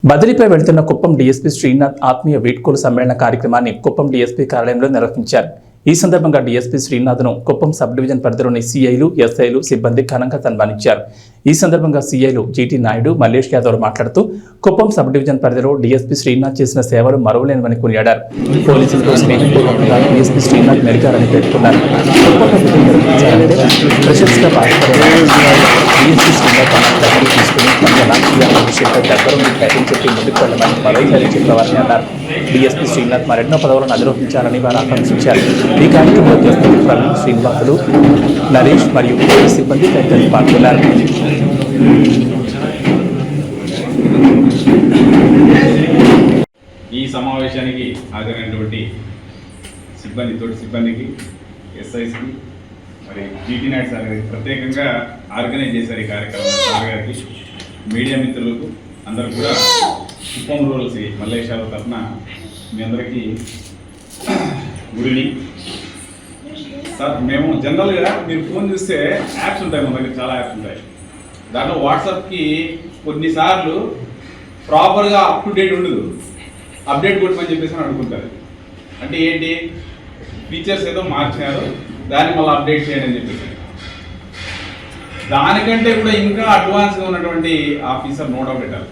బదిలీపై వెళ్తున్న కుప్పం డీఎస్పీ శ్రీనాథ్ ఆత్మీయ వీడ్కోలు సమ్మేళన కార్యక్రమాన్ని కుప్పం డీఎస్పీ కార్యాలయంలో నిర్వహించారు. ఈ సందర్భంగా డీఎస్పీ శ్రీనాథ్ను కుప్పం సబ్ డివిజన్ పరిధిలోని సీఐలు, ఎస్ఐలు, సిబ్బంది ఘనంగా సన్మానించారు. ఈ సందర్భంగా సీఐలు జీటీ నాయుడు, మల్లేష్ యాదవ్ మాట్లాడుతూ కుప్పం సబ్ డివిజన్ పరిధిలో డీఎస్పీ శ్రీనాథ్ చేసిన సేవలు మరువలేనివని కొనియాడారు. పోలీసులతో స్నేహితులుగా డీఎస్పీ శ్రీనాథ్ మెరిగారని పేర్కొన్నారు. డీఎస్పీ శ్రీనాథ్ తన దగ్గర తీసుకుని తన రాజకీయ అభిషేకం దగ్గరుండి ధైర్యం చెప్పి ముందుకు వెళ్లమని మరోసారి చెప్పేవారని అన్నారు. డీఎస్పీ శ్రీనాథ్ మరెన్నో పదవులను అధిరోహించాలని వారు ఆకాంక్షించారు. ఈ కార్యక్రమంలో ప్రవీణ్, శ్రీనివాసులు, నరేష్ మరియు సిబ్బంది తదితరులు పాల్గొన్నారు. ఈ సమావేశానికి హాజరైనటువంటి సిబ్బందికి ఎస్ఐస్కి మరి జీటీ నాయుడు సార్ గారికి ప్రత్యేకంగా ఆర్గనైజ్ చేశారు ఈ కార్యక్రమం. సార్ గారికి, మీడియా మిత్రులకు అందరూ కూడా కుప్పం రూరల్ సి మల్లేష్ యాదవ్ తరఫున మీ అందరికీ గుడిని సార్. మేము జనరల్గా మీరు ఫోన్ చూస్తే యాప్స్ ఉంటాయి, మన దగ్గర చాలా యాప్స్ ఉంటాయి. దాంట్లో వాట్సాప్కి కొన్నిసార్లు ప్రాపర్గా అప్ టు డేట్ ఉండదు. అప్డేట్ కొట్టమని చెప్పేసి అని అనుకుంటారు. అంటే ఏంటి, ఫీచర్స్ ఏదో మార్చారు, దాన్ని మళ్ళీ అప్డేట్ చేయండి అని చెప్పేసి. దానికంటే కూడా ఇంకా అడ్వాన్స్గా ఉన్నటువంటి ఆఫీసర్ నోట్ అవుట్ పెట్టారు.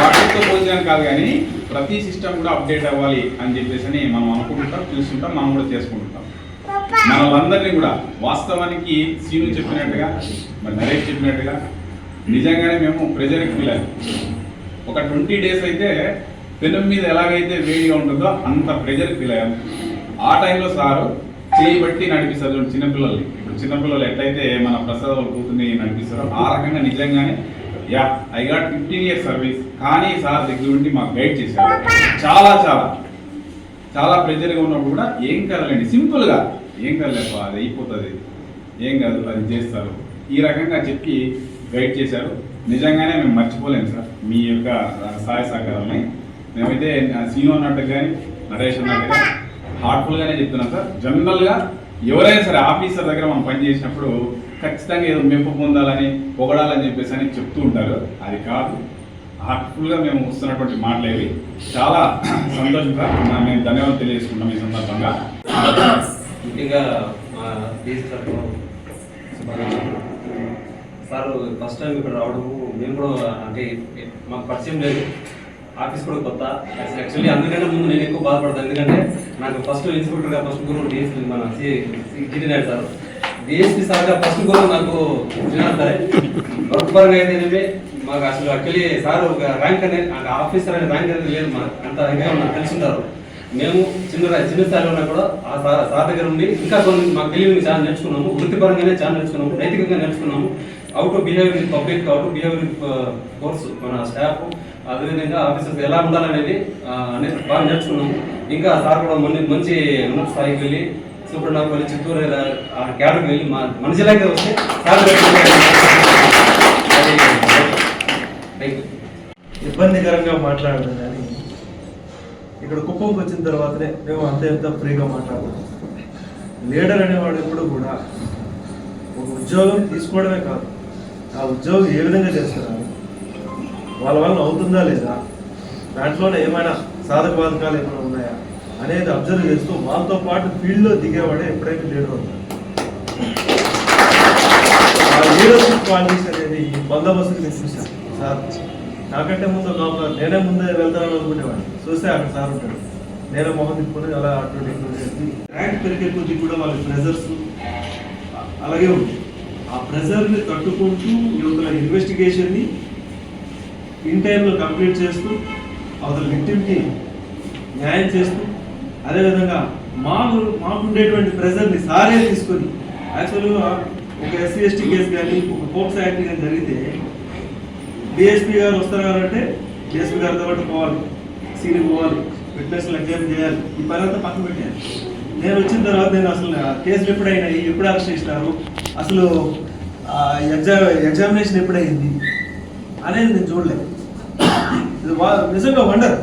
వాట్సాప్తో పోల్చడానికి కాదు, కానీ ప్రతి సిస్టమ్ కూడా అప్డేట్ అవ్వాలి అని చెప్పేసి మనం అనుకుంటుంటాం, చూస్తుంటాం, మనం కూడా చేసుకుంటుంటాం. మనలందరినీ కూడా వాస్తవానికి సీను చెప్పినట్టుగా, మరి నరేష్ చెప్పినట్టుగా నిజంగానే మేము ప్రెజర్కి ఫీల్ అయ్యాం. ఒక 20 days అయితే పెనం మీద ఎలాగైతే వేడిగా ఉంటుందో అంత ప్రెజర్కి ఫీల్ అయ్యాం. ఆ టైంలో సారు చేయబట్టి నడిపిస్తారు చిన్నపిల్లల్ని. ఇప్పుడు చిన్నపిల్లలు ఎట్లయితే మన ప్రసాద్ కూతుర్ని నడిపిస్తారో ఆ రకంగా నిజంగానే ఐ గాట్ 15 years సర్వీస్. కానీ సార్ దగ్గర ఉండి మాకు గైడ్ చేశారు. చాలా చాలా చాలా ప్రెజర్గా ఉన్నప్పుడు కూడా ఏం కదలండి, సింపుల్గా ఏం కదలేప, అది అయిపోతుంది, ఏం కాదు, అది చేస్తారు, ఈ రకంగా చెప్పి గైడ్ చేశారు. నిజంగానే మేము మర్చిపోలేము సార్ మీ యొక్క సహాయ సహకారాలని. మేమైతే సీను అన్నట్టు కానీ నరేష్ అన్నట్టు కానీ హార్ట్ఫుల్గానే చెప్తున్నాం సార్. జనరల్గా ఎవరైనా సరే ఆఫీసర్ దగ్గర మనం పనిచేసినప్పుడు ఖచ్చితంగా ఏదో మెప్పు పొందాలని, పొగడాలని చెప్పేసి అని చెప్తూ ఉంటారు. అది కాదు, హార్ట్ఫుల్గా మేము వస్తున్నటువంటి మాటలేవి. చాలా సంతోషం సార్. మేము ధన్యవాదాలు తెలియజేసుకుంటాం ఈ సందర్భంగా. ముఖ్యంగా మా సార్ ఫస్ట్ టైం ఇక్కడ రావడము, మేము కూడా అంటే మాకు పరిచయం లేదు, ఆఫీస్ కూడా కొత్త. యాక్చువల్లీ అందుకంటే ముందు నేను ఎక్కువ బాధపడతాను. ఎందుకంటే నాకు ఫస్ట్ ఇన్స్పెక్టర్గా ఫస్ట్ గురువు డిఎస్పీ మన జీటీ నాయుడు సార్, డిఎస్పీ సార్గా ఫస్ట్ గురువు నాకు శ్రీనాథ్ సారే. వర్క్ పరంగా అయితేనే మాకు అసలు యాక్చువల్లీ సార్ ఒక ర్యాంక్ అనేది, ఆఫీసర్ అనే ర్యాంక్ అనేది లేదు, మాకు అంత ఇంకా నాకు తెలిసి ఉంటారు. మేము చిన్న స్థాయిలో ఉన్నా కూడా ఆ సార్ దగ్గర ఉండి ఇంకా కొన్ని మాకు తెలియని చాలా నేర్చుకున్నాము. వృత్తిపరంగానే చాలా నేర్చుకున్నాము, నైతికంగా నేర్చుకున్నాము. How to behave with public, how to behave with course, మన స్టాఫ్, అదేవిధంగా ఆఫీసర్స్ ఎలా ఉండాలనేది అనేది బాగా నేర్చుకున్నాము. ఇంకా సార్ కూడా మంచి ఉన్నత స్థాయికి వెళ్ళి సూపరింటెండెంట్ వెళ్ళి చిత్తూరు క్యాడర్కి వెళ్ళి మన జిల్లాకి వస్తే సార్ ఇబ్బందికరంగా మాట్లాడడం. కానీ ఇక్కడ కుప్పంకి వచ్చిన తర్వాతనే మేము అంత ఫ్రీగా మాట్లాడతాం. లీడర్ అనేవాడు ఎప్పుడు కూడా ఒక ఉద్యోగం తీసుకోవడమే కాదు, ఆ ఉద్యోగం ఏ విధంగా చేస్తున్నారు, వాళ్ళ వలన అవుతుందా లేదా, దాంట్లోనే ఏమైనా సాధక బాధకాలు ఏమైనా ఉన్నాయా అనేది అబ్జర్వ్ చేస్తూ వాళ్ళతో పాటు ఫీల్డ్లో దిగేవాడే ఎప్పుడైతే లీడర్ ఉంటారు. ఆ లీడర్షిప్ క్వాలిటీస్ అనేది బందోబస్తుకి నేను చూశాను. సార్ నాకంటే ముందు లోపల నేనే ముందే వెళ్తానని అనుకునేవాడిని. చూస్తే అక్కడ సార్ ఉంటాడు, నేనే మొహం తిప్పుకొని అలా అటు ర్యాంక్ పెరిగే కొద్ది కూడా వాళ్ళ ప్రెజర్స్ అలాగే ఉంది. ఆ ప్రెజర్ని తట్టుకుంటూ యువతల ఇన్వెస్టిగేషన్ని ఇన్ టైంలో కంప్లీట్ చేస్తూ అవతల విక్టిమ్కి న్యాయం చేస్తూ, అదేవిధంగా మాకుండేటువంటి ప్రెజర్ని సారే తీసుకొని, యాక్చువల్గా ఒక ఎస్సీ ఎస్టీ కేసు కానీ ఒక పోక్సో యాక్ట్ కానీ జరిగితే డిఎస్పీ గారు వస్తున్నారు, డిఎస్పీ గారితో పాటు పోవాలి, సీని పోవాలి, విట్నెస్లు ఎగ్జామిన్ చేయాలి, ఈ పని అంతా పక్కన పెట్టాను. నేను వచ్చిన తర్వాత నేను అసలు కేసులు ఎప్పుడైనాయి, ఎప్పుడు అరెస్ట్ చేసినారు, అసలు ఎగ్జామినేషన్ ఎప్పుడైంది అనేది నేను చూడలేదు. ఇది నిజంగా వండర్.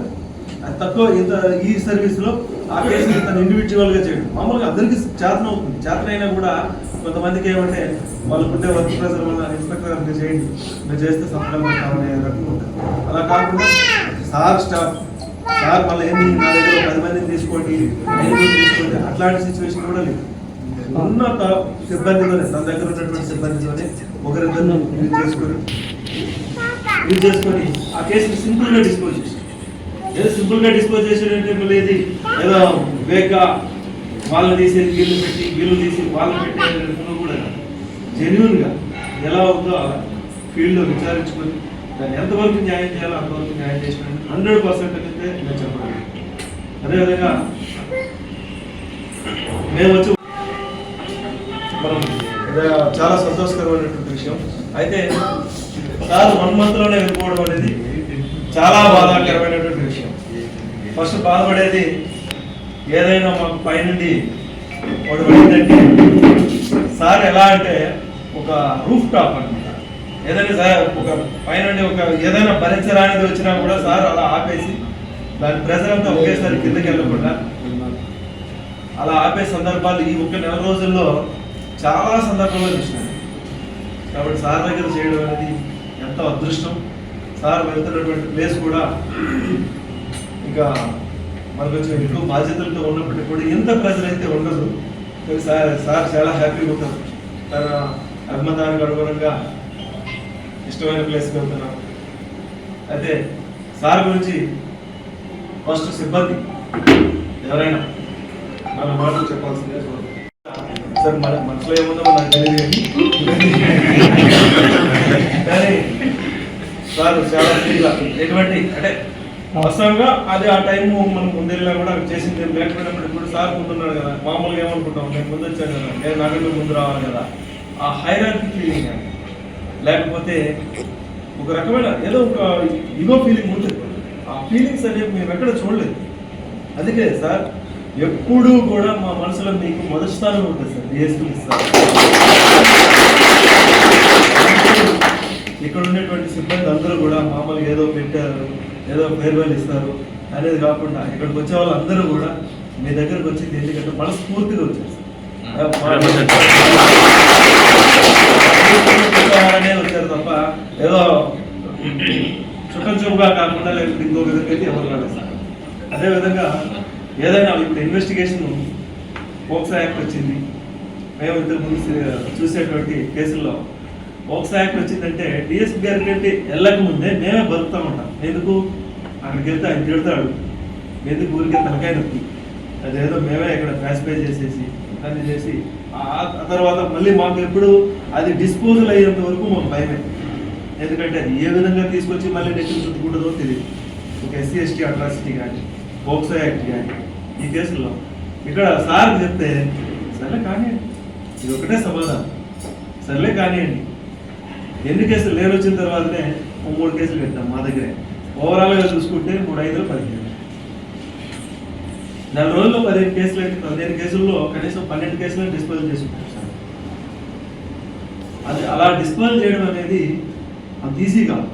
అది తక్కువ ఇంత ఈ సర్వీస్లో ఆ కేసుని తను ఇండివిజువల్గా చేయడం మామూలుగా అందరికీ చేతన అవుతుంది. చేతనైనా కూడా కొంతమందికి ఏమంటే వాళ్ళకుండే వర్క్ ప్రెజర్ వల్ల ఇన్స్పెక్టర్ గారికి చేయండి, మీరు చేస్తే సంతకాలు పెట్టామనే రకం ఉంటుంది. అలా కాకుండా సార్ స్టాఫ్ సార్ మళ్ళీ ఏంటి నా దగ్గర 10 మందిని తీసుకోండి, 5 మందిని తీసుకోండి, అట్లాంటి సిచ్యువేషన్ కూడా లేదు. ఉన్నత సిబ్బందితోనే తన దగ్గర ఉన్నటువంటి సిబ్బందితోనే ఒకరిద్దరు యూజ్ చేసుకొని ఆ కేసుని సింపుల్గా డిస్పోజ్ చేసి ఏదో సింపుల్గా డిస్పోజ్ చేసేటంటే మళ్ళీ ఇది ఏదో వేగ్గా వాళ్ళని తీసేది వీళ్ళు తీసి వాళ్ళని పెట్టే కూడా జెన్యున్గా ఎలా ఉందో అలా ఫీల్డ్లో విచారించుకొని దాన్ని ఎంతవరకు న్యాయం చేయాలో అంతవరకు న్యాయం చేసినట్టు 100% అయితే నేను చెప్పగలను. అదేవిధంగా మేము వచ్చి మనం చాలా సంతోషకరమైనటువంటి విషయం. అయితే సార్ 1 monthలోనే వెళ్ళిపోవడం అనేది చాలా బాధాకరమైనటువంటి విషయం. ఫస్ట్ బాధపడేది ఏదైనా మాకు పైనుండి ఒకటి పడిందంటే సార్ ఎలా అంటే ఒక రూఫ్ టాప్ అనమాట. ఏదైనా సార్ ఒక పైనుండి ఒక ఏదైనా భరించరానిది వచ్చినా కూడా సార్ అలా ఆపేసి దాని ప్రెజర్ అంతా ఒకేసారి కిందకి వెళ్ళకుండా అలా ఆపే సందర్భాలు ఈ 1 నెల రోజుల్లో చాలా సందర్భాల్లో చూసినాను. కాబట్టి సార్ దగ్గర చేయడం అనేది ఎంతో అదృష్టం. సార్ వెళ్తున్నటువంటి ప్లేస్ కూడా ఇంకా మనకు వచ్చిన ఎక్కువ బాధ్యతలతో ఉన్నప్పటికీ కూడా ఎంత ప్రెజర్ అయితే ఉండదు. సార్ చాలా హ్యాపీగా ఉంటారు. తన అభిమతానికి అనుగుణంగా ఇష్టమైన ప్లేస్కి వెళ్తున్నాం. అయితే సార్ గురించి ఫస్ట్ సిబ్బంది ఎవరైనా మన మాటలు చెప్పాల్సిందే. సార్ మన మనసులో ఏముందో నాకు తెలియదు కానీ సార్ చాలా ఫ్రీగా ఎటువంటి అంటే వాస్తవంగా అది ఆ టైం మనం ముందెళ్ళినా కూడా చేసింది లేకపోయినప్పుడు ఇప్పుడు సార్ ముందున్నాడు కదా, మామూలుగా ఏమనుకుంటాం నేను ముందు వచ్చాను కదా, నేను నాకంటే ముందు రావాలి కదా, ఆ హైరార్కీ ఫీలింగ్ కానీ లేకపోతే ఒక రకమైన ఏదో ఒక ఇగో ఫీలింగ్ ఉంటుంది. ఆ ఫీలింగ్స్ అనేవి మేము ఎక్కడ చూడలేదు. అందుకే సార్ ఎప్పుడూ కూడా మా మనసులో మీకు మొదటి స్థానం ఉంటుంది సార్ డిఎస్పీ సార్. ఇక్కడ ఉండేటువంటి సిబ్బంది అందరూ కూడా మామూలుగా ఏదో పెట్టారు, ఏదో ఫేర్వెల్ ఇస్తారు అనేది కాకుండా ఇక్కడికి వచ్చే వాళ్ళు అందరూ కూడా మీ దగ్గరకు వచ్చింది ఎందుకంటే మనస్ఫూర్తిగా వచ్చారు వచ్చారు తప్ప ఏదో చుట్టం చూపుగా కాకుండా లేకపోతే ఇంకో విధంగా అయితే ఎవరు రాలేదు సార్. అదేవిధంగా ఏదైనా ఇప్పుడు ఇన్వెస్టిగేషన్ పోక్సో యాక్ట్ వచ్చింది. మేము ఇంతకుముందు చూసేటువంటి కేసుల్లో పోక్సో యాక్ట్ వచ్చిందంటే డిఎస్పీ గారి కంటే వెళ్ళక ముందే మేమే బతుకుతూ ఉంటాం. ఎందుకు అక్కడికి వెళ్తే ఆయన తిడతాడు, ఎందుకు ఊరికే తలకాయ నొప్పి, అదేదో మేమే ఇక్కడ క్లాసిఫై చేసేసి అన్ని చేసి ఆ తర్వాత మళ్ళీ మాకు ఎప్పుడు అది డిస్పోజల్ అయ్యేంత వరకు మాకు భయమే. ఎందుకంటే అది ఏ విధంగా తీసుకొచ్చి మళ్ళీ నెక్స్ట్ చుట్టుకుంటుందో తెలియదు. ఒక ఎస్సీ ఎస్టీ అట్రాసిటీ కానీ పోక్సో యాక్ట్ కానీ ఈ కేసుల్లో ఇక్కడ సార్ చెప్తే సర్లే కానివ్వండి, ఇది ఒకటే సమాధానం, సర్లే కానివ్వండి. ఎన్ని కేసులు నేను వచ్చిన తర్వాతనే 3 కేసులు పెట్టాం మా దగ్గరే. ఓవరాల్గా చూసుకుంటే 3, 5, 15 4 రోజుల్లో 15 కేసులు అయితే 15 కేసుల్లో కనీసం 12 కేసులను డిస్పోజల్ చేసుకుంటాం సార్. అది అలా డిస్పోజల్ చేయడం అనేది అంత ఈజీ కాదు.